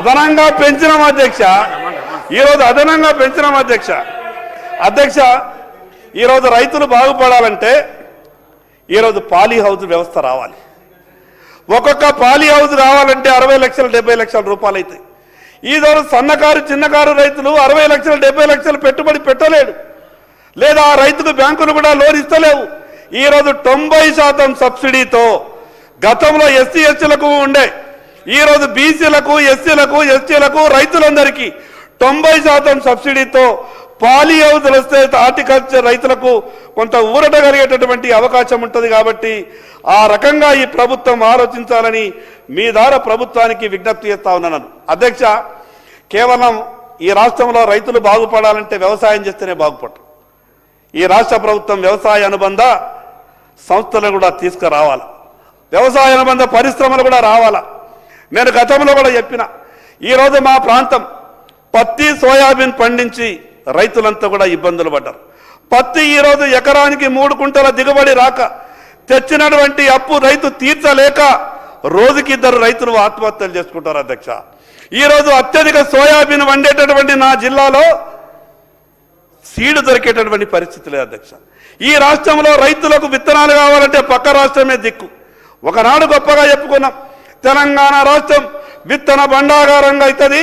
అదనంగా పెంచినాం అధ్యక్ష, ఈరోజు అదనంగా పెంచినాం అధ్యక్ష. అధ్యక్ష, ఈరోజు రైతులు బాగుపడాలంటే ఈరోజు పాలీ హౌస్ వ్యవస్థ రావాలి. ఒక్కొక్క పాలీ హౌస్ రావాలంటే 60 లక్షలు 70 లక్షల రూపాయలు అవుతాయి. ఈరోజు సన్నకారు చిన్నకారు రైతులు 60 లక్షలు 70 లక్షలు పెట్టుబడి పెట్టలేడు, లేదా ఆ రైతుకు బ్యాంకులు కూడా లోన్ ఇస్తలేవు. ఈరోజు 90% సబ్సిడీతో గతంలో ఎస్సీ ఎస్టీలకు ఉండే, ఈరోజు బీసీలకు ఎస్సీలకు ఎస్టీలకు రైతులందరికీ 90% సబ్సిడీతో పాలీ హౌజులు వస్తే హార్టికల్చర్ రైతులకు కొంత ఊరట కలిగేటటువంటి అవకాశం ఉంటుంది. కాబట్టి ఆ రకంగా ఈ ప్రభుత్వం ఆలోచించాలని మీ ద్వారా ప్రభుత్వానికి విజ్ఞప్తి చేస్తా ఉన్నాను. అధ్యక్ష, కేవలం ఈ రాష్ట్రంలో రైతులు బాగుపడాలంటే వ్యవసాయం చేస్తేనే బాగుపడరు. ఈ రాష్ట్ర ప్రభుత్వం వ్యవసాయ అనుబంధ సంస్థలను కూడా తీసుకురావాలి, వ్యవసాయ అనుబంధ పరిశ్రమలు కూడా రావాలా. నేను గతంలో కూడా చెప్పిన, ఈరోజు మా ప్రాంతం పత్తి సోయాబీన్ పండించి రైతులంతా కూడా ఇబ్బందులు పడ్డారు. పత్తి ఈరోజు ఎకరానికి 3 కుంటల దిగుబడి రాక, తెచ్చినటువంటి అప్పు రైతు తీర్చలేక రోజుకి 2 రైతులు ఆత్మహత్యలు చేసుకుంటారు. అధ్యక్ష, ఈరోజు అత్యధిక సోయాబీన్ వండేటటువంటి నా జిల్లాలో సీడు దొరికేటటువంటి పరిస్థితి లేదు. అధ్యక్ష, ఈ రాష్ట్రంలో రైతులకు విత్తనాలు కావాలంటే పక్క రాష్ట్రమే దిక్కు. ఒకనాడు గొప్పగా చెప్పుకున్నాం, తెలంగాణ రాష్ట్రం విత్తన భండాగారంగా అవుతుంది,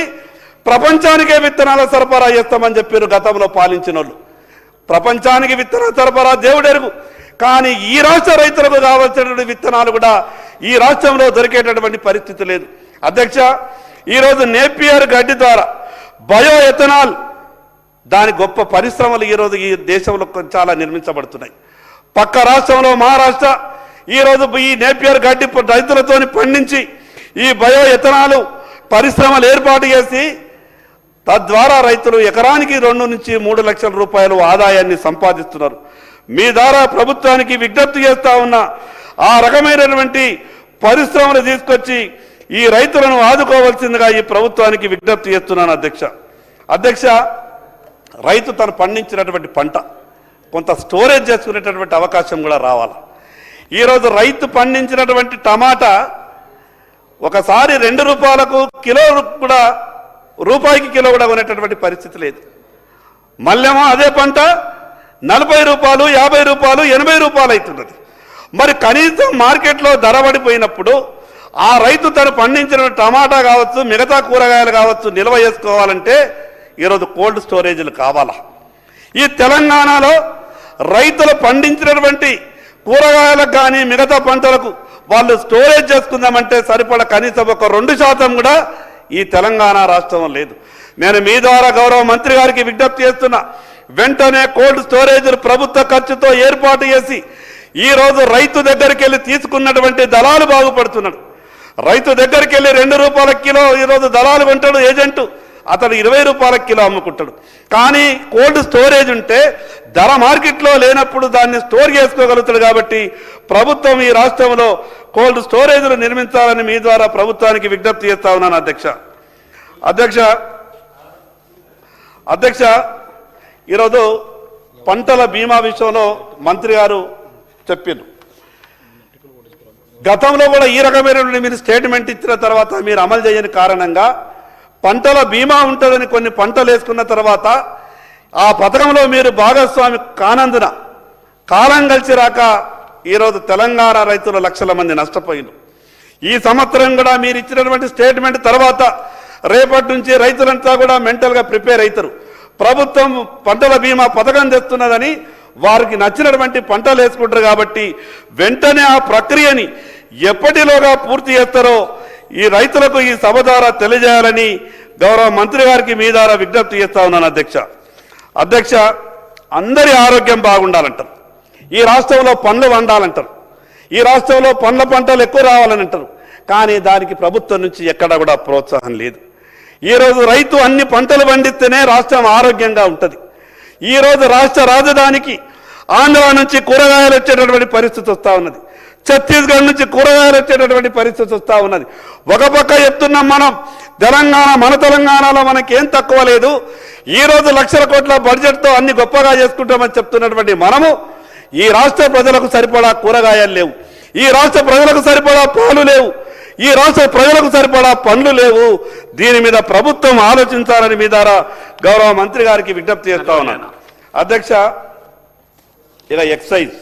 ప్రపంచానికే విత్తనాల సరఫరా చేస్తామని చెప్పారు గతంలో పాలించిన వాళ్ళు. ప్రపంచానికి విత్తనాల సరఫరా దేవుడెరుగు, కానీ ఈ రాష్ట్ర రైతులకు కావాల్సినటువంటి విత్తనాలు కూడా ఈ రాష్ట్రంలో దొరికేటటువంటి పరిస్థితి లేదు. అధ్యక్ష, ఈరోజు నేపియర్ గడ్డి ద్వారా బయో ఎథనాల్, దాని గొప్ప పరిశ్రమలు ఈరోజు ఈ దేశంలో చాలా నిర్మించబడుతున్నాయి. పక్క రాష్ట్రంలో మహారాష్ట్ర ఈరోజు ఈ నేపియర్ గడ్డి రైతులతో పండించి ఈ బయో ఎథనాలు పరిశ్రమలు ఏర్పాటు చేసి తద్వారా రైతులు ఎకరానికి 2 నుంచి 3 లక్షల రూపాయలు ఆదాయాన్ని సంపాదిస్తున్నారు. మీ ద్వారా ప్రభుత్వానికి విజ్ఞప్తి చేస్తా ఉన్నా, ఆ రకమైనటువంటి పరిశ్రమలు తీసుకొచ్చి ఈ రైతులను ఆదుకోవాల్సిందిగా ఈ ప్రభుత్వానికి విజ్ఞప్తి చేస్తున్నాను. అధ్యక్ష, రైతు తను పండించినటువంటి పంట కొంత స్టోరేజ్ చేసుకునేటటువంటి అవకాశం కూడా రావాలి. ఈరోజు రైతు పండించినటువంటి టమాటా ఒకసారి 2 రూపాయలకు కిలో కూడా, రూపాయికి కిలో కూడా కొనేటటువంటి పరిస్థితి లేదు. మళ్ళేమో అదే పంట 40 రూపాయలు 50 రూపాయలు 80 రూపాయలు అవుతున్నది. మరి కనీసం మార్కెట్లో ధర పడిపోయినప్పుడు ఆ రైతు తను పండించిన టమాటా కావచ్చు, మిగతా కూరగాయలు కావచ్చు, నిల్వ చేసుకోవాలంటే ఈరోజు కోల్డ్ స్టోరేజీలు కావాలా. ఈ తెలంగాణలో రైతులు పండించినటువంటి కూరగాయలకు కానీ మిగతా పంటలకు వాళ్ళు స్టోరేజ్ చేసుకుందామంటే సరిపడ కనీసం ఒక 2% కూడా ఈ తెలంగాణ రాష్ట్రం లేదు. నేను మీ ద్వారా గౌరవ మంత్రి గారికి విజ్ఞప్తి చేస్తున్నా, వెంటనే కోల్డ్ స్టోరేజీలు ప్రభుత్వ ఖర్చుతో ఏర్పాటు చేసి ఈరోజు రైతు దగ్గరికి వెళ్ళి తీసుకున్నటువంటి దళాలు బాగుపడుతున్నాడు. రైతు దగ్గరికి వెళ్ళి 2 రూపాయల కిలో ఈరోజు దళాలు కొంటాడు ఏజెంటు, అతడు 20 రూపాయల కిలో అమ్ముకుంటాడు. కానీ కోల్డ్ స్టోరేజ్ ఉంటే ధర మార్కెట్లో లేనప్పుడు దాన్ని స్టోర్ చేసుకోగలుగుతాడు. కాబట్టి ప్రభుత్వం ఈ రాష్ట్రంలో కోల్డ్ స్టోరేజ్లు నిర్మించాలని మీ ద్వారా ప్రభుత్వానికి విజ్ఞప్తి చేస్తా ఉన్నాను. అధ్యక్ష, ఈరోజు పంటల బీమా విషయంలో మంత్రి గారు చెప్పారు. గతంలో కూడా ఈ రకమైనటువంటి మీరు స్టేట్మెంట్ ఇచ్చిన తర్వాత మీరు అమలు చేయని కారణంగా పంటల బీమా ఉంటుందని కొన్ని పంటలు వేసుకున్న తర్వాత ఆ పథకంలో మీరు భాగస్వామి కానందున కాలం కలిసి రాక ఈరోజు తెలంగాణ రైతులు లక్షల మంది నష్టపోయినారు. ఈ సంవత్సరం కూడా మీరు ఇచ్చినటువంటి స్టేట్మెంట్ తర్వాత రేపటి నుంచి రైతులంతా కూడా మెంటల్గా ప్రిపేర్ అవుతారు. ప్రభుత్వం పంటల బీమా పథకం తెస్తున్నదని వారికి నచ్చినటువంటి పంటలు వేసుకుంటారు. కాబట్టి వెంటనే ఆ ప్రక్రియని ఎప్పటిలోగా పూర్తి చేస్తారో ఈ రైతులకు ఈ సభ ద్వారా తెలియజేయాలని గౌరవ మంత్రి గారికి మీ ద్వారా విజ్ఞప్తి చేస్తా ఉన్నాను. అధ్యక్ష, అందరి ఆరోగ్యం బాగుండాలంటారు, ఈ రాష్ట్రంలో పండ్లు వండాలంటారు, ఈ రాష్ట్రంలో పండ్ల పంటలు ఎక్కువ రావాలని అంటారు. కానీ దానికి ప్రభుత్వం నుంచి ఎక్కడ కూడా ప్రోత్సాహం లేదు. ఈరోజు రైతు అన్ని పంటలు పండిస్తేనే రాష్ట్రం ఆరోగ్యంగా ఉంటుంది. ఈరోజు రాష్ట్ర రాజధానికి ఆంధ్ర నుంచి కూరగాయలు వచ్చేటటువంటి పరిస్థితి వస్తూ ఉన్నది, ఛత్తీస్గఢ్ నుంచి కూరగాయలు వచ్చేటటువంటి పరిస్థితి వస్తూ ఉన్నది. ఒక పక్క చెప్తున్నాం మనం మన తెలంగాణలో మనకేం తక్కువ లేదు, ఈరోజు లక్షల కోట్ల బడ్జెట్తో అన్ని గొప్పగా చేసుకుంటామని చెప్తున్నటువంటి మనము ఈ రాష్ట్ర ప్రజలకు సరిపడా కూరగాయలు లేవు, ఈ రాష్ట్ర ప్రజలకు సరిపడా పాలు లేవు, ఈ రాష్ట్ర ప్రజలకు సరిపడా పనులు లేవు. దీని మీద ప్రభుత్వం ఆలోచించాలని మీ ద్వారా గౌరవ మంత్రి గారికి విజ్ఞప్తి చేస్తా ఉన్నాను. అధ్యక్ష, ఇక ఎక్సైజ్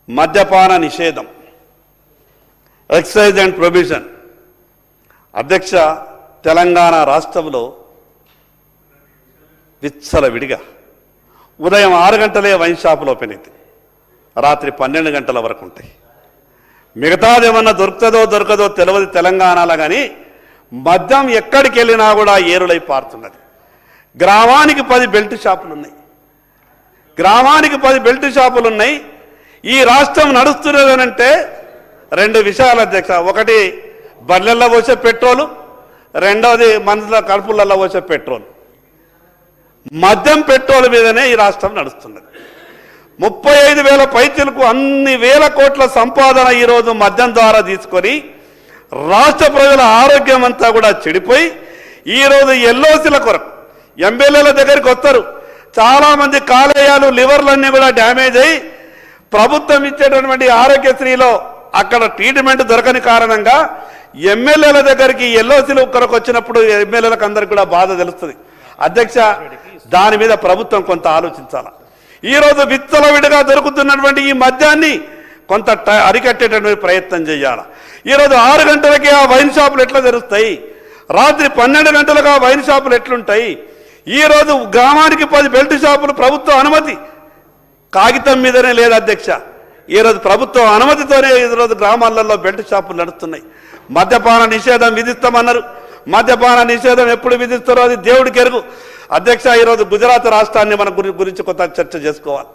మద్యపాన నిషేధం, ఎక్సైజ్ అండ్ ప్రొవిజన్. అధ్యక్ష, తెలంగాణ రాష్ట్రంలో విచ్చలవిడిగా ఉదయం 6 గంటలే వైన్ షాపులు ఓపెన్ అవుతాయి, రాత్రి 12 గంటల వరకు ఉంటాయి. మిగతాది ఏమన్నా దొరకదో తెలియదు తెలంగాణలో, కానీ మద్యం ఎక్కడికి వెళ్ళినా కూడా ఏరులై పారుతున్నది. గ్రామానికి 10 బెల్ట్ షాపులు ఉన్నాయి, గ్రామానికి 10 బెల్ట్ షాపులు ఉన్నాయి. ఈ రాష్ట్రం నడుస్తున్నదనంటే 2 విషయాలు అధ్యక్ష. ఒకటి బర్రెల్లో పోసే పెట్రోలు, రెండవది మనుషుల కడుపులలో పోసే పెట్రోల్. మద్యం పెట్రోల్ మీదనే ఈ రాష్ట్రం నడుస్తున్నది. 35,000 పైచలకు అన్ని వేల కోట్ల సంపాదన ఈరోజు మద్యం ద్వారా తీసుకొని రాష్ట్ర ప్రజల ఆరోగ్యం అంతా కూడా చెడిపోయి ఈరోజు ఎల్ఓసీల కొరకు ఎమ్మెల్యేల దగ్గరికి వస్తారు. చాలామంది కాలేయాలు లివర్లన్నీ కూడా డ్యామేజ్ అయ్యి ప్రభుత్వం ఇచ్చేటటువంటి ఆరోగ్యశ్రీలో అక్కడ ట్రీట్మెంట్ దొరకని కారణంగా ఎమ్మెల్యేల దగ్గరికి ఎల్ఓసీలు కొరకు వచ్చినప్పుడు ఎమ్మెల్యేలకు అందరికీ కూడా బాధ తెలుస్తుంది. అధ్యక్ష, దాని మీద ప్రభుత్వం కొంత ఆలోచించాలి. ఈరోజు విచ్చలవిడిగా దొరుకుతున్నటువంటి ఈ మద్యాన్ని కొంత అరికట్టేటటువంటి ప్రయత్నం చేయాలి. ఈరోజు 6 గంటలకి ఆ వైన్ షాపులు ఎట్లా తెరుస్తాయి, రాత్రి 12 గంటలకు ఆ వైన్ షాపులు ఎట్లుంటాయి? ఈరోజు గ్రామానికి 10 బెల్ట్ షాపులు ప్రభుత్వ అనుమతి కాగితం మీదనే లేదు అధ్యక్ష. ఈరోజు ప్రభుత్వ అనుమతితోనే ఈరోజు గ్రామాలలో బెల్ట్ షాపులు నడుస్తున్నాయి. మద్యపాన నిషేధం విధిస్తామన్నారు. మద్యపాన నిషేధం ఎప్పుడు విధిస్తారో అది దేవుడికి ఎరుగు. అధ్యక్ష, ఈరోజు గుజరాత్ రాష్ట్రాన్ని మన గురించి కొత్త చర్చ చేసుకోవాలి.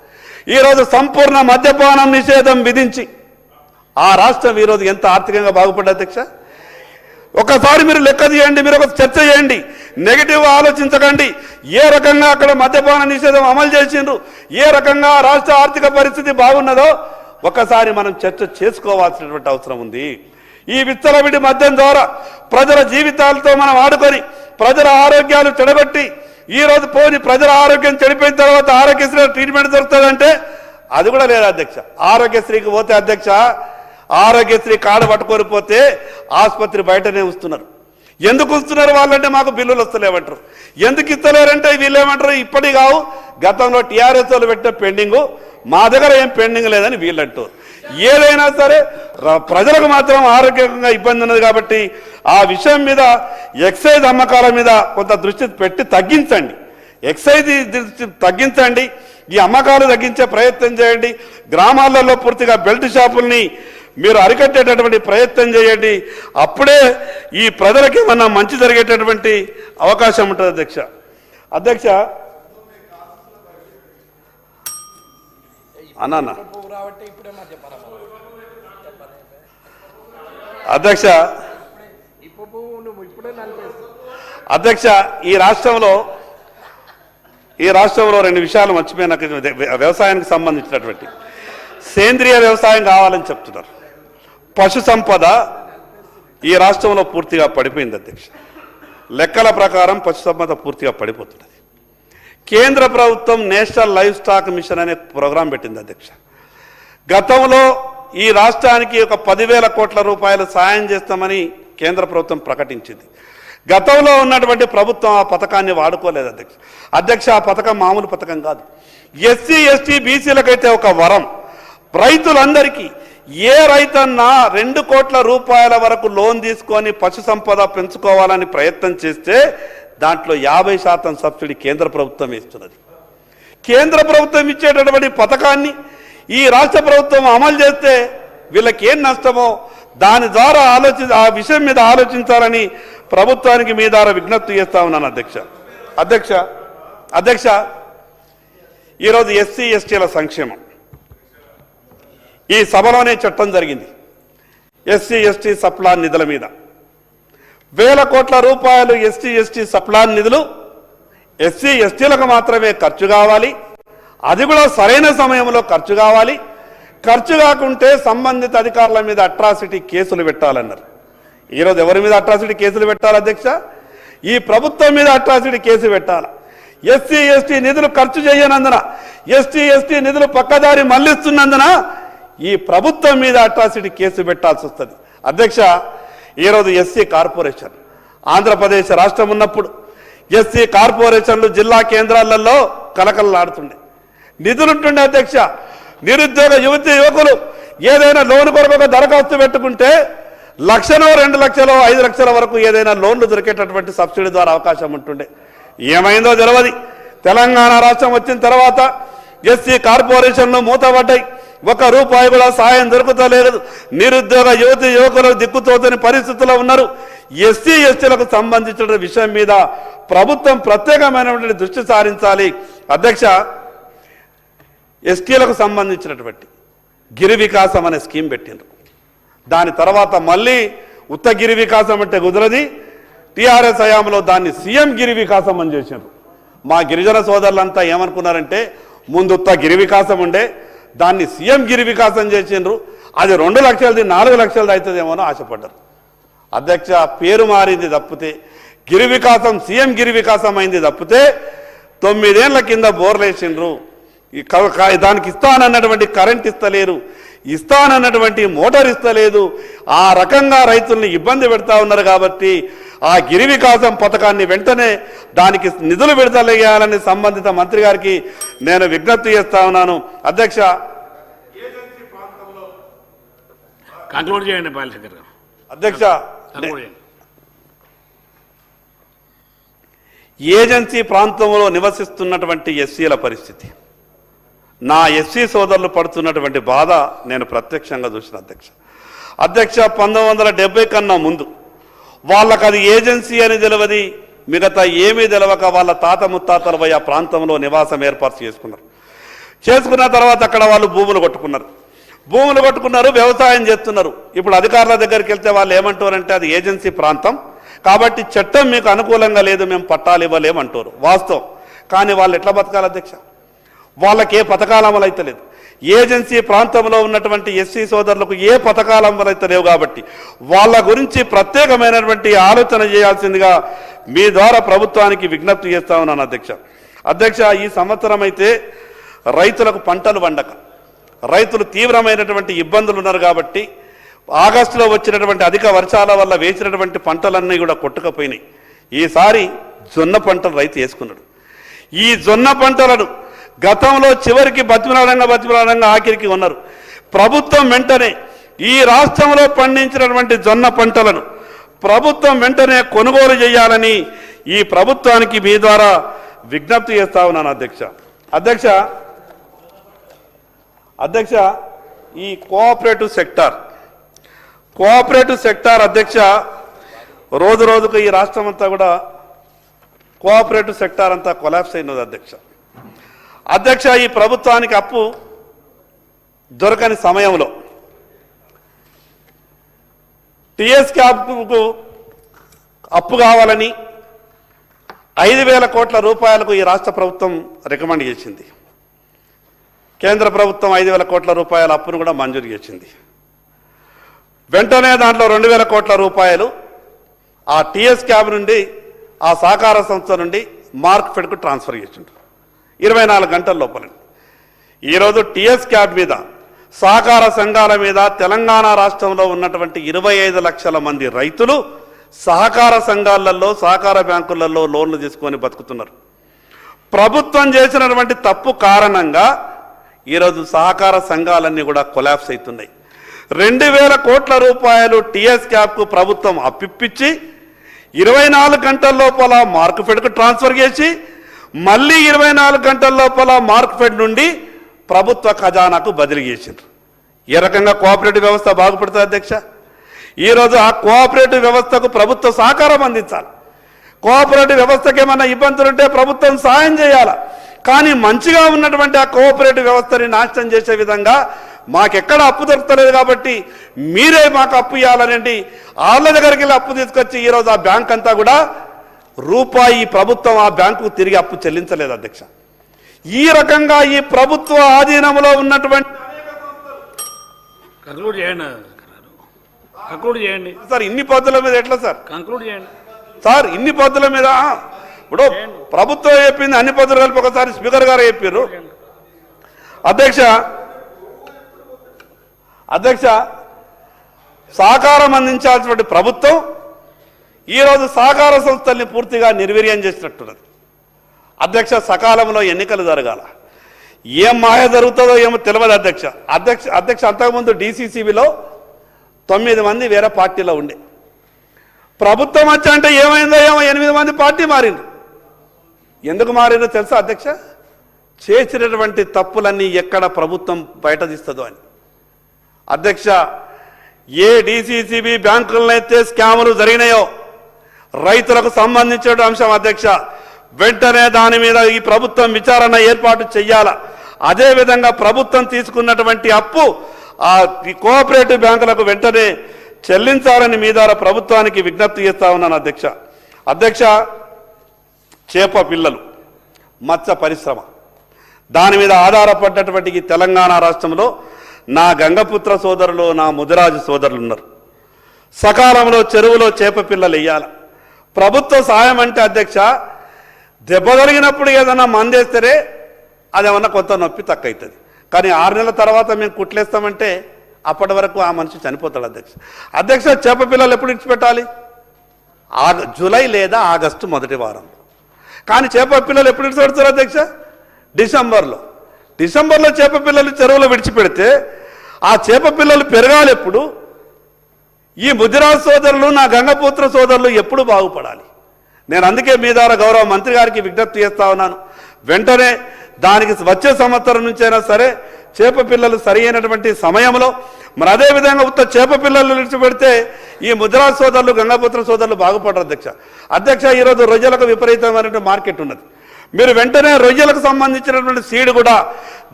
ఈరోజు సంపూర్ణ మద్యపానం నిషేధం విధించి ఆ రాష్ట్రం ఈరోజు ఎంత ఆర్థికంగా బాగుపడ్డ అధ్యక్ష. ఒకసారి మీరు లెక్క చేయండి, మీరు ఒక చర్చ చేయండి, నెగిటివ్ ఆలోచించకండి. ఏ రకంగా అక్కడ మద్యపాన నిషేధం అమలు చేసిండ్రు, ఏ రకంగా రాష్ట్ర ఆర్థిక పరిస్థితి బాగున్నదో ఒకసారి మనం చర్చ చేసుకోవాల్సినటువంటి అవసరం ఉంది. ఈ విచ్చలవిడి మద్యం ద్వారా ప్రజల జీవితాలతో మనం ఆడుకొని ప్రజల ఆరోగ్యాలు చెడగొట్టి ఈరోజు పోని ప్రజల ఆరోగ్యం చెడిపోయిన తర్వాత ఆరోగ్యశ్రీ ట్రీట్మెంట్ దొరుకుతుందంటే అది కూడా లేదు అధ్యక్ష. ఆరోగ్యశ్రీకి పోతే అధ్యక్ష, ఆరోగ్యశ్రీ కార్డు పట్టుకొని పోతే ఆసుపత్రి బయటనే ఉంచుతున్నారు. ఎందుకు ఉంచుతున్నారు వాళ్ళంటే మాకు బిల్లులు వస్తలేమంటారు. ఎందుకు ఇస్తలేరంటే వీళ్ళు ఏమంటారు, ఇప్పటి కావు గతంలో టీఆర్ఎస్ వాళ్ళు పెట్టిన పెండింగు, మా దగ్గర ఏం పెండింగ్ లేదని వీళ్ళంటారు. ఏదైనా సరే ప్రజలకు మాత్రం ఆరోగ్యంగా ఇబ్బంది ఉన్నది కాబట్టి ఆ విషయం మీద ఎక్సైజ్ అమ్మకాల మీద కొంత దృష్టి పెట్టి తగ్గించండి. ఎక్సైజ్ తగ్గించండి, ఈ అమ్మకాలు తగ్గించే ప్రయత్నం చేయండి. గ్రామాలలో పూర్తిగా బెల్ట్ షాపుల్ని మీరు అరికట్టేటటువంటి ప్రయత్నం చేయండి. అప్పుడే ఈ ప్రజలకి ఏమన్నా మంచి జరిగేటటువంటి అవకాశం ఉంటుంది అధ్యక్ష. అధ్యక్ష అన్నా అధ్యక్ష అధ్యక్ష ఈ రాష్ట్రంలో 2 విషయాలు మర్చిపోయిన వ్యవసాయానికి సంబంధించినటువంటి సేంద్రియ వ్యవసాయం కావాలని చెప్తున్నారు. పశు సంపద ఈ రాష్ట్రంలో పూర్తిగా పడిపోయింది అధ్యక్ష. లెక్కల ప్రకారం పశు సంపద పూర్తిగా పడిపోతున్నది. కేంద్ర ప్రభుత్వం నేషనల్ లైవ్ స్టాక్ మిషన్ అనే ప్రోగ్రాం పెట్టింది అధ్యక్ష. గతంలో ఈ రాష్ట్రానికి ఒక 10,000 కోట్ల రూపాయలు సాయం చేస్తామని కేంద్ర ప్రభుత్వం ప్రకటించింది. గతంలో ఉన్నటువంటి ప్రభుత్వం ఆ పథకాన్ని వాడుకోలేదు అధ్యక్ష. అధ్యక్ష, ఆ పథకం మామూలు పథకం కాదు. ఎస్సీ ఎస్టీ బీసీలకైతే ఒక వరం. రైతులందరికీ ఏ రైతన్నా 2 కోట్ల రూపాయల వరకు లోన్ తీసుకొని పశు సంపద పెంచుకోవాలని ప్రయత్నం చేస్తే దాంట్లో 50% సబ్సిడీ కేంద్ర ప్రభుత్వం ఇస్తున్నది. కేంద్ర ప్రభుత్వం ఇచ్చేటటువంటి పథకాన్ని ఈ రాష్ట్ర ప్రభుత్వం అమలు చేస్తే వీళ్ళకి ఏం నష్టమో దాని ద్వారా ఆ విషయం మీద ఆలోచించాలని ప్రభుత్వానికి మీ ద్వారా విజ్ఞప్తి చేస్తా ఉన్నాను అధ్యక్ష. అధ్యక్ష ఈరోజు ఎస్సీ ఎస్టీల సంక్షేమం ఈ సభలోనే చట్టం జరిగింది. ఎస్సీ ఎస్టీ సప్లాన్ నిధుల మీద 1,000 కోట్ల రూపాయలు ఎస్సీ ఎస్టీ సప్లాన్ నిధులు ఎస్సీ ఎస్టీలకు మాత్రమే ఖర్చు కావాలి. అది కూడా సరైన సమయంలో ఖర్చు కావాలి. ఖర్చు కాకుంటే సంబంధిత అధికారుల మీద అట్రాసిటీ కేసులు పెట్టాలన్నారు. ఈరోజు ఎవరి మీద అట్రాసిటీ కేసులు పెట్టాలి అధ్యక్ష? ఈ ప్రభుత్వం మీద అట్రాసిటీ కేసు పెట్టాలి. ఎస్సీ ఎస్టీ నిధులు ఖర్చు చేయనందున, ఎస్టీ ఎస్టీ నిధులు పక్కదారి మళ్లిస్తున్నందున ఈ ప్రభుత్వం మీద అట్రాసిటీ కేసు పెట్టాల్సి వస్తుంది. అధ్యక్ష, ఈరోజు ఎస్సీ కార్పొరేషన్ ఆంధ్రప్రదేశ్ రాష్ట్రం ఉన్నప్పుడు ఎస్సీ కార్పొరేషన్లు జిల్లా కేంద్రాలలో కలకలలాడుతుండే, నిధులుంటుండే. అధ్యక్ష, నిరుద్యోగ యువతి యువకులు ఏదైనా లోన్ కొరకు ఒక దరఖాస్తు పెట్టుకుంటే 1,00,000, 2,00,000, 5 లక్షల వరకు ఏదైనా లోన్లు దొరికేటటువంటి సబ్సిడీ ద్వారా అవకాశం ఉంటుండే. ఏమైందో తెలియదు. తెలంగాణ రాష్ట్రం వచ్చిన తర్వాత ఎస్సీ కార్పొరేషన్లు మూతపడ్డాయి. ₹1 కూడా సాయం దొరుకుతలేదు. నిరుద్యోగ యువతి యువకులు దిక్కుతోచని పరిస్థితుల్లో ఉన్నారు. ఎస్సీ ఎస్టీలకు సంబంధించిన విషయం మీద ప్రభుత్వం ప్రత్యేకమైనటువంటి దృష్టి సారించాలి. అధ్యక్ష, ఎస్టీలకు సంబంధించినటువంటి గిరి వికాసం అనే స్కీమ్ పెట్టిండ్రు. దాని తర్వాత మళ్ళీ ఉత్త గిరి వికాసం అంటే కుదరది, టీఆర్ఎస్ హయాంలో దాన్ని సీఎం గిరి వికాసం అని చేసిండ్రు. మా గిరిజన సోదరులంతా ఏమనుకున్నారంటే ముందు ఉత్త గిరి వికాసం ఉండే, దాన్ని సీఎం గిరి వికాసం చేసిండ్రు. అది 2 లక్షలది 4 లక్షలది అవుతుందేమో అని ఆశపడ్డారు. అధ్యక్ష, పేరు మారింది తప్పితే గిరి వికాసం సీఎం గిరి వికాసం అయింది తప్పితే 9 ఏళ్ల కింద బోర్లు వేసిండ్రు. దానికి ఇస్తానన్నటువంటి కరెంట్ ఇస్తలేరు, ఇస్తానన్నటువంటి మోటార్ ఇస్తలేదు. ఆ రకంగా రైతుల్ని ఇబ్బంది పెడతా ఉన్నారు. కాబట్టి ఆ గిరి వికాసం పథకాన్ని వెంటనే దానికి నిధులు విడుదల చేయాలని సంబంధిత మంత్రి గారికి నేను విజ్ఞప్తి చేస్తా ఉన్నాను. అధ్యక్ష, అధ్యక్ష, ఏజెన్సీ ప్రాంతంలో నివసిస్తున్నటువంటి ఎస్సీల పరిస్థితి, నా ఎస్సీ సోదరులు పడుతున్నటువంటి బాధ నేను ప్రత్యక్షంగా చూసిన. అధ్యక్ష, 1970 కన్నా ముందు వాళ్ళకు అది ఏజెన్సీ అని తెలియదు, మిగతా ఏమీ తెలియక వాళ్ళ తాత ముత్తాతలు పోయి ఆ ప్రాంతంలో నివాసం ఏర్పాటు చేసుకున్న తర్వాత అక్కడ వాళ్ళు భూములు కొట్టుకున్నారు, వ్యవసాయం చేస్తున్నారు. ఇప్పుడు అధికారుల దగ్గరికి వెళ్తే వాళ్ళు ఏమంటారంటే అది ఏజెన్సీ ప్రాంతం కాబట్టి చట్టం మీకు అనుకూలంగా లేదు, మేము పట్టాలు ఇవ్వలేమంటారు. వాస్తవం. కానీ వాళ్ళు ఎట్లా బతకాలి అధ్యక్ష? వాళ్ళకి ఏ పథకాలు అమలైతే లేదు. ఏజెన్సీ ప్రాంతంలో ఉన్నటువంటి ఎస్సీ సోదరులకు ఏ పథకాలు అమలైతే లేవు. కాబట్టి వాళ్ళ గురించి ప్రత్యేకమైనటువంటి ఆలోచన చేయాల్సిందిగా మీ ద్వారా ప్రభుత్వానికి విజ్ఞప్తి చేస్తా ఉన్నాను. అధ్యక్ష, ఈ సంవత్సరం అయితే రైతులకు పంటలు పండక రైతులు తీవ్రమైనటువంటి ఇబ్బందులు ఉన్నారు. కాబట్టి ఆగస్టులో వచ్చినటువంటి అధిక వర్షాల వల్ల వేసినటువంటి పంటలన్నీ కూడా కొట్టుకుపోయినాయి. ఈసారి జొన్న పంటలు రైతు వేసుకున్నాడు. ఈ జొన్న పంటలను గతంలో చివరికి బతిమలాడంగా ఆఖరికి ఉన్నారు. ప్రభుత్వం వెంటనే ఈ రాష్ట్రంలో పండించినటువంటి జొన్న పంటలను ప్రభుత్వం వెంటనే కొనుగోలు చేయాలని ఈ ప్రభుత్వానికి మీ ద్వారా విజ్ఞప్తి చేస్తా ఉన్నాను. అధ్యక్ష, ఈ కోఆపరేటివ్ సెక్టార్ అధ్యక్ష, రోజు రోజుకు ఈ రాష్ట్రం అంతా కూడా కోఆపరేటివ్ సెక్టార్ అంతా కొలాప్స్ అయినది. అధ్యక్ష, ఈ ప్రభుత్వానికి అప్పు దొరకని సమయంలో టీఎస్ క్యాబ్కు అప్పు కావాలని 5,000 కోట్ల రూపాయలకు ఈ రాష్ట్ర ప్రభుత్వం రికమెండ్ చేసింది. కేంద్ర ప్రభుత్వం 5,000 కోట్ల రూపాయల అప్పును కూడా మంజూరు చేసింది. వెంటనే దాంట్లో 2,000 కోట్ల రూపాయలు ఆ టీఎస్ క్యాబ్ నుండి ఆ సహకార సంస్థ నుండి మార్క్ఫెడ్కు ట్రాన్స్ఫర్ చేసిండ్రు 24 గంటల లోపల. ఈరోజు టీఎస్ క్యాబ్ మీద సహకార సంఘాల మీద తెలంగాణ రాష్ట్రంలో ఉన్నటువంటి 25 లక్షల మంది రైతులు సహకార సంఘాలలో సహకార బ్యాంకులలో లోన్లు తీసుకొని బతుకుతున్నారు. ప్రభుత్వం చేసినటువంటి తప్పు కారణంగా ఈరోజు సహకార సంఘాలన్నీ కూడా కొలాప్స్ అవుతున్నాయి. 2,000 కోట్ల రూపాయలు టీఎస్ క్యాబ్కు ప్రభుత్వం అప్పిప్పించి 24 గంటల లోపల మార్క్ఫెడ్కు ట్రాన్స్ఫర్ చేసి మళ్ళీ 24 గంటల లోపల మార్క్ఫెడ్ నుండి ప్రభుత్వ ఖజానాకు బదిలీ చేసిండ్రు. ఏ రకంగా కోఆపరేటివ్ వ్యవస్థ బాగుపడుతుంది అధ్యక్ష? ఈరోజు ఆ కోఆపరేటివ్ వ్యవస్థకు ప్రభుత్వ సహకారం అందించాలి. కోఆపరేటివ్ వ్యవస్థకి ఏమైనా ఇబ్బందులు ఉంటే ప్రభుత్వం సాయం చేయాలి. కానీ మంచిగా ఉన్నటువంటి ఆ కోఆపరేటివ్ వ్యవస్థని నాశనం చేసే విధంగా మాకెక్కడ అప్పు దొరకలేదు కాబట్టి మీరే మాకు అప్పు ఇవ్వాలనండి వాళ్ళ దగ్గరికి వెళ్ళి అప్పు తీసుకొచ్చి ఈరోజు ఆ బ్యాంక్ అంతా కూడా రూపాయి ప్రభుత్వం ఆ బ్యాంకుకు తిరిగి అప్పు చెల్లించలేదు అధ్యక్ష. ఈ రకంగా ఈ ప్రభుత్వ ఆధీనంలో ఉన్నటువంటి సార్ ఇన్ని పద్ధతుల మీద ఎట్లా సార్ సార్ ఇన్ని పద్ధతుల మీద ఇప్పుడు ప్రభుత్వం చెప్పింది అన్ని పద్ధతులు కలిపి ఒకసారి స్పీకర్ గారు చెప్పారు. అధ్యక్ష అధ్యక్ష, సహకారం అందించాల్సినటువంటి ప్రభుత్వం ఈరోజు సహకార సంస్థల్ని పూర్తిగా నిర్వీర్యం చేసినట్టున్నది. అధ్యక్ష, సకాలంలో ఎన్నికలు జరగాల. ఏం మాయ జరుగుతుందో ఏమో తెలియదు అధ్యక్ష. అంతకుముందు డీసీసీబీలో 9 మంది వేరే పార్టీలో ఉండే, ప్రభుత్వం వచ్చా అంటే ఏమైందో ఏమో 8 మంది పార్టీ మారిండ్రు. ఎందుకు మారిందో తెలుసా అధ్యక్ష? చేసినటువంటి తప్పులన్నీ ఎక్కడ ప్రభుత్వం బయట తీస్తుందో అని. అధ్యక్ష, ఏ డీసీసీబీ బ్యాంకులనైతే స్కాములు జరిగినాయో రైతులకు సంబంధించిన అంశం అధ్యక్ష, వెంటనే దాని మీద ఈ ప్రభుత్వం విచారణ ఏర్పాటు చేయాల. అదేవిధంగా ప్రభుత్వం తీసుకున్నటువంటి అప్పు ఈ కోఆపరేటివ్ బ్యాంకులకు వెంటనే చెల్లించాలని మీ ద్వారా ప్రభుత్వానికి విజ్ఞప్తి చేస్తా ఉన్నాను అధ్యక్ష. చేప పిల్లలు, మత్స్య పరిశ్రమ, దాని మీద ఆధారపడ్డటువంటి ఈ తెలంగాణ రాష్ట్రంలో నా గంగపుత్ర సోదరులు, నా ముదిరాజు సోదరులు ఉన్నారు. సకాలంలో చెరువులో చేప పిల్లలు వేయాలి. ప్రభుత్వ సాయం అంటే అధ్యక్ష, దెబ్బ కలిగినప్పుడు ఏదన్నా మందేస్తేనే అదేమన్నా కొంత నొప్పి తక్కువ అవుతుంది. కానీ 6 నెలల తర్వాత మేము కుట్లేస్తామంటే అప్పటి వరకు ఆ మనిషి చనిపోతాడు అధ్యక్ష. చేప పిల్లలు ఎప్పుడు ఇచ్చిపెట్టాలి? జూలై లేదా ఆగస్టు మొదటి వారం. కానీ చేప పిల్లలు ఎప్పుడు ఇచ్చిపెడతారు అధ్యక్ష? డిసెంబర్లో చేప పిల్లలు చెరువులో విడిచిపెడితే ఆ చేప పిల్లలు పెరగాలి ఎప్పుడు? ఈ ముదిరాజు సోదరులు, నా గంగపుత్ర సోదరులు ఎప్పుడు బాగుపడాలి? నేను అందుకే మీ ద్వారా గౌరవ మంత్రి గారికి విజ్ఞప్తి చేస్తా ఉన్నాను. వెంటనే దానికి వచ్చే సంవత్సరం నుంచైనా సరే చేప పిల్లలు సరి అయినటువంటి సమయంలో, మరి అదేవిధంగా ఉత్త చేప పిల్లలు విడిచిపెడితే ఈ ముదిరాజు సోదరులు, గంగపుత్ర సోదరులు బాగుపడరు అధ్యక్ష. ఈరోజు రొయ్యలకు విపరీతమైనటువంటి మార్కెట్ ఉన్నది. మీరు వెంటనే రొయ్యలకు సంబంధించినటువంటి సీడ్ కూడా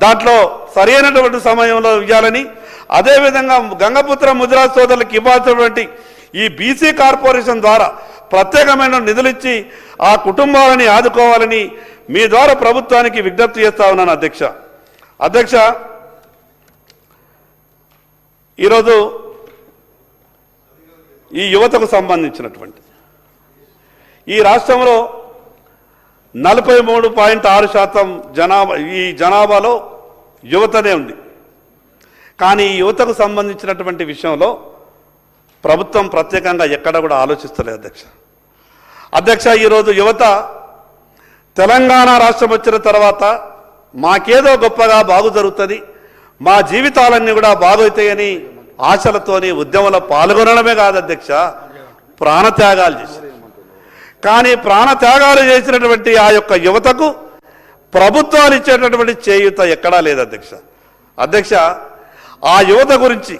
దాంట్లో సరి అయినటువంటి సమయంలో ఇవ్వాలని, అదేవిధంగా గంగపుత్ర ముదిరాజు సోదరులకు ఇవ్వాల్సినటువంటి ఈ బీసీ కార్పొరేషన్ ద్వారా ప్రత్యేకమైన నిధులు ఇచ్చి ఆ కుటుంబాలని ఆదుకోవాలని మీ ద్వారా ప్రభుత్వానికి విజ్ఞప్తి చేస్తా ఉన్నాను అధ్యక్ష. ఈరోజు ఈ యువతకు సంబంధించినటువంటి ఈ రాష్ట్రంలో 43.6% ఈ జనాభాలో యువతనే ఉంది. కానీ ఈ యువతకు సంబంధించినటువంటి విషయంలో ప్రభుత్వం ప్రత్యేకంగా ఎక్కడ కూడా ఆలోచిస్తలేదు అధ్యక్ష. ఈరోజు యువత తెలంగాణ రాష్ట్రం వచ్చిన తర్వాత మాకేదో గొప్పగా బాగు జరుగుతుంది, మా జీవితాలన్నీ కూడా బాగవుతాయని ఆశలతోని ఉద్యమంలో పాల్గొనడమే కాదు అధ్యక్ష, ప్రాణత్యాగాలు చేశారు. కానీ ప్రాణత్యాగాలు చేసినటువంటి ఆ యొక్క యువతకు ప్రభుత్వాలు ఇచ్చేటటువంటి చేయూత ఎక్కడా లేదు అధ్యక్ష. ఆ యువత గురించి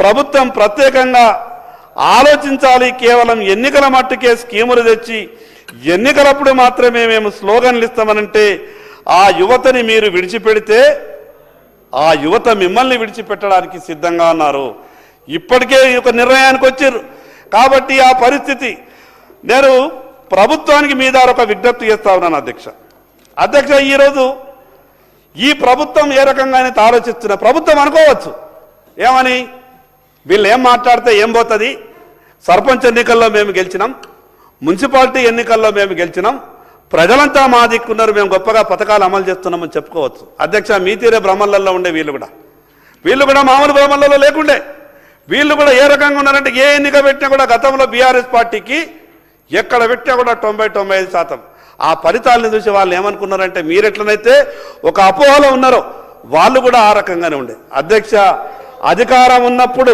ప్రభుత్వం ప్రత్యేకంగా ఆలోచించాలి. కేవలం ఎన్నికల మట్టుకే స్కీములు తెచ్చి ఎన్నికలప్పుడు మాత్రమే మేము స్లోగన్లు ఇస్తామనంటే ఆ యువతని మీరు విడిచిపెడితే ఆ యువత మిమ్మల్ని విడిచిపెట్టడానికి సిద్ధంగా ఉన్నారు. ఇప్పటికే ఒక నిర్ణయానికి వచ్చారు. కాబట్టి ఆ పరిస్థితి నేను ప్రభుత్వానికి మీ ద్వారా ఒక విజ్ఞప్తి చేస్తా ఉన్నాను అధ్యక్ష. ఈరోజు ఈ ప్రభుత్వం ఏ రకంగా ఆలోచిస్తున్న ప్రభుత్వం అనుకోవచ్చు, ఏమని వీళ్ళు ఏం మాట్లాడితే ఏం పోతుంది, సర్పంచ్ ఎన్నికల్లో మేము గెలిచినాం, మున్సిపాలిటీ ఎన్నికల్లో మేము గెలిచినాం, ప్రజలంతా మా దిక్కున్నారు, మేము గొప్పగా పథకాలు అమలు చేస్తున్నామని చెప్పుకోవచ్చు అధ్యక్ష. మీ తీరే భ్రమలలో ఉండే వీళ్ళు కూడా మామూలు భ్రమలలో లేకుండే వీళ్ళు కూడా ఏ రకంగా ఉన్నారంటే ఏ ఎన్నిక పెట్టినా కూడా గతంలో బీఆర్ఎస్ పార్టీకి ఎక్కడ పెట్టినా కూడా 90-95% ఆ ఫలితాలను చూసి వాళ్ళు ఏమనుకున్నారంటే మీరెట్లనైతే ఒక అపోహలో ఉన్నారో వాళ్ళు కూడా ఆ రకంగానే ఉండే అధ్యక్ష. అధికారం ఉన్నప్పుడు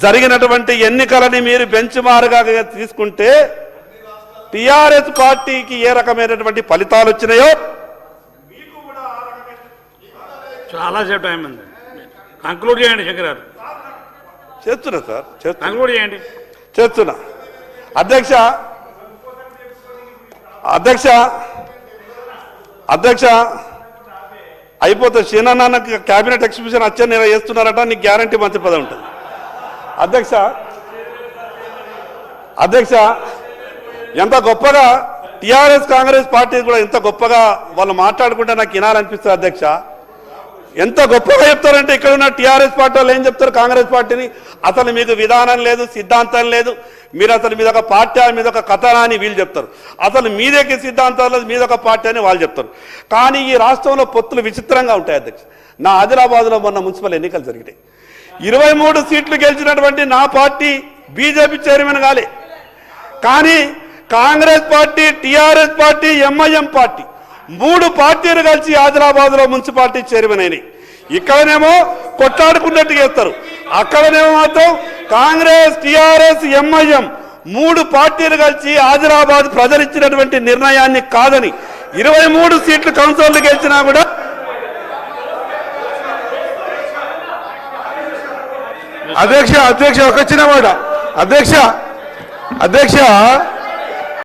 జరిగినటువంటి ఎన్నికలని మీరు బెంచ్ మార్క్గా తీసుకుంటే టిఆర్ఎస్ పార్టీకి ఏ రకమైనటువంటి ఫలితాలు వచ్చినాయో మీకు కూడా ఆ రకమైన చాలాసేపు టైం ఉంది. కంక్లూడ్ చేయండి శంకర్ గారు. చేస్తున్నా సార్, కంక్లూడ్ చేయండి. చేస్తున్నా అధ్యక్ష అయిపోతే సీనన్న క్యాబినెట్ ఎగ్జిబిషన్ వచ్చే నెల చేస్తున్నారట, నీకు గ్యారంటీ మంత్రి పదవి ఉంటుంది అధ్యక్ష. ఎంత గొప్పగా టిఆర్ఎస్ కాంగ్రెస్ పార్టీ కూడా ఎంత గొప్పగా వాళ్ళు మాట్లాడుకుంటే నాకు వినాలనిపిస్తుంది అధ్యక్ష. ఎంత గొప్పగా చెప్తారంటే ఇక్కడ ఉన్న టీఆర్ఎస్ పార్టీ వాళ్ళు ఏం చెప్తారు కాంగ్రెస్ పార్టీని, అసలు మీకు విధానం లేదు, సిద్ధాంతం లేదు, మీరు అసలు మీదొక పార్టీ మీదొక కథనా అని వీళ్ళు చెప్తారు, అసలు మీదేకి సిద్ధాంతాలు లేదు, మీదొక పార్టీ అని వాళ్ళు చెప్తారు. కానీ ఈ రాష్ట్రంలో పొత్తులు విచిత్రంగా ఉంటాయి అధ్యక్ష. నా ఆదిలాబాద్లో మొన్న మున్సిపల్ ఎన్నికలు జరిగినాయి. 23 సీట్లు గెలిచినటువంటి నా పార్టీ బీజేపీ చైర్మన్ కాలే. కానీ Congress party, TRS party, MIM party 3 పార్టీలు కలిసి ఆదిలాబాద్లో మున్సిపాలిటీ చైర్మన్ అయినాయి. ఇక్కడనేమో కొట్లాడుకున్నట్టు చేస్తారు, అక్కడనేమో మాత్రం కాంగ్రెస్, టిఆర్ఎస్, ఎంఐఎం 3 పార్టీలు కలిసి ఆదిలాబాద్ ప్రజలు ఇచ్చినటువంటి నిర్ణయాన్ని కాదని 23 సీట్లు కౌన్సిలర్లు గెలిచినా కూడా అధ్యక్ష ఒక చిన్న మాట. అధ్యక్ష